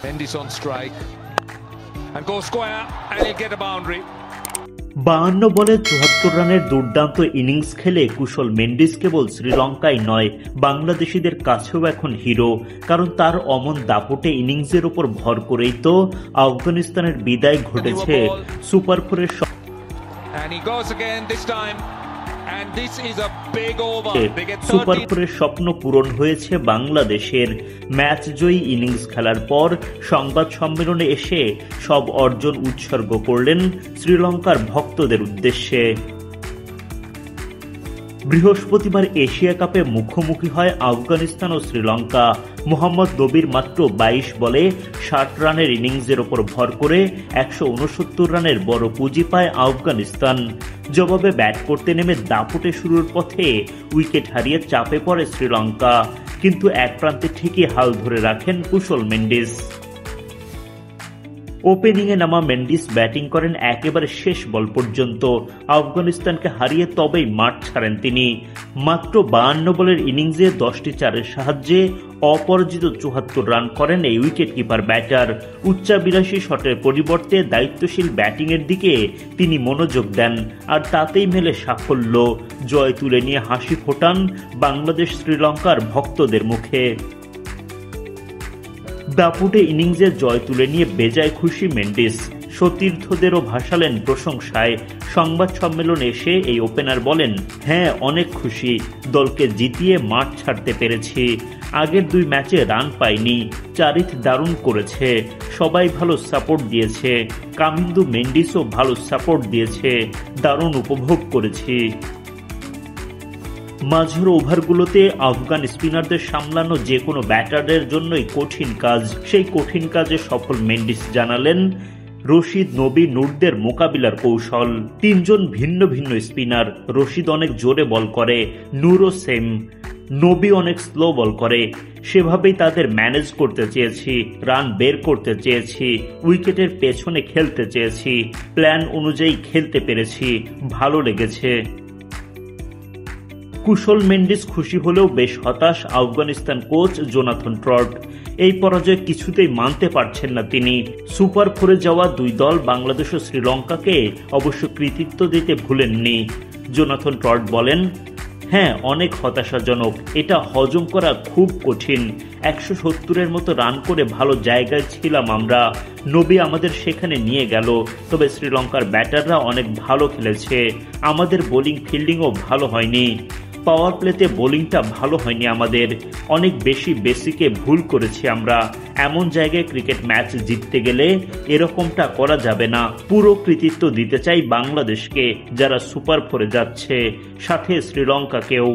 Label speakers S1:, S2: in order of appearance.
S1: Mendy's on strike and go square and he'll get a boundary.
S2: 52 বলে 74 রানের দুর্দান্ত innings খেলে কুশল মেন্ডিস কেবল শ্রীলঙ্কায় নয়, বাংলাদেশিদের কাছেও এখন হিরো। কারণ তার অমন দাপটে ইনিংসের উপর ভর করেই তো আফগানিস্তানের বিদায় ঘটেছে। সুপার 4-এর সুপার 4-এর স্বপ্ন পূরণ হয়েছে বাংলাদেশের। ম্যাচ জয়ী ইনিংস খেলার পর সংবাদ সম্মেলনে এসে সব অর্জন উৎসর্গ করলেন শ্রীলঙ্কার ভক্তদের উদ্দেশ্যে। বৃহস্পতিবার এশিয়া কাপে মুখোমুখি হয় আফগানিস্তান ও শ্রীলঙ্কা। মোহাম্মদ নবীর মাত্র 22 বলে 60 রানের ইনিংসের ওপর ভর করে 169 রানের বড় পুঁজি পায় আফগানিস্তান। জবাবে ব্যাট করতে নেমে দাপুটে শুরুর পথে উইকেট হারিয়ে চাপে পড়ে শ্রীলঙ্কা, কিন্তু এক প্রান্তে ঠিকই হাল ধরে রাখেন কুশল মেন্ডিস। ওপেনিংয়ে নামা মেন্ডিস ব্যাটিং করেন একেবারে শেষ বল পর্যন্ত। আফগানিস্তানকে হারিয়ে তবেই মাঠ ছাড়েন তিনি। মাত্র 52 বলের ইনিংসে 10টি চারের সাহায্যে অপরাজিত 74 রান করেন এই উইকেট কিপার ব্যাটার। উচ্চাভিলাষী শটের পরিবর্তে দায়িত্বশীল ব্যাটিংয়ের দিকে তিনি মনোযোগ দেন, আর তাতেই মেলে সাফল্য। জয় তুলে নিয়ে হাসি ফোটান বাংলাদেশ শ্রীলঙ্কার ভক্তদের মুখে। দাপুটে ইনিংসে জয় তুলে নিয়ে বেজায় খুশি মেন্ডিস। সতীর্থদেরও ভাসালেন প্রশংসায়। সংবাদ সম্মেলনে এসে এই ওপেনার বলেন, হ্যাঁ অনেক খুশি, দলকে জিতিয়ে মাঠ ছাড়তে পেরেছি। আগের 2 ম্যাচে রান পাইনি, চারিত দারুণ করেছে, সবাই ভালো সাপোর্ট দিয়েছে, কামিন্দু মেন্ডিসও ভালো সাপোর্ট দিয়েছে, দারুণ উপভোগ করেছি। মাঝের ওভারগুলোতে আফগান স্পিনারদের সামলানো যে কোনো ব্যাটারের জন্যই কঠিন কাজ। সেই কঠিন কাজে সফল মেন্ডিস জানালেন রশিদ, নবী, নূরদের মোকাবিলার কৌশল। 3 জন ভিন্ন ভিন্ন স্পিনার। রশিদ অনেক জোরে বল করে, নূরও সেম। নবী অনেক স্লো বল করে। সেভাবেই তাদের ম্যানেজ করতে চেয়েছি, রান বের করতে চেয়েছি, উইকেটের পেছনে খেলতে চেয়েছি, প্ল্যান অনুযায়ী খেলতে পেরেছি, ভালো লেগেছে। কুশল মেন্ডিস খুশি হলেও বেশ হতাশ আফগানিস্তান কোচ জোনাথন ট্রট। এই পরাজয় কিছুতেই মানতে পারছেন না তিনি। সুপার 4-এ যাওয়া 2 দল বাংলাদেশ ও শ্রীলঙ্কাকে অবশ্য কৃতিত্ব দিতে ভুলেননি। জোনাথন ট্রট বলেন, হ্যাঁ অনেক হতাশাজনক, এটা হজম করা খুব কঠিন। 170-এর মতো রান করে ভালো জায়গায় ছিলাম আমরা। নবী আমাদের সেখানে নিয়ে গেল। তবে শ্রীলঙ্কার ব্যাটাররা অনেক ভালো খেলেছে। আমাদের বোলিং ফিল্ডিংও ভালো হয়নি। পাওয়ার প্লেতে বোলিংটা ভালো হয়নি আমাদের। অনেক বেশি বেসিকে ভুল করেছি আমরা। এমন জায়গায় ক্রিকেট ম্যাচ জিততে গেলে এরকমটা করা যাবে না। পুরো কৃতিত্ব দিতে চাই বাংলাদেশকে, যারা সুপার 4-এ যাচ্ছে, সাথে শ্রীলঙ্কাকেও।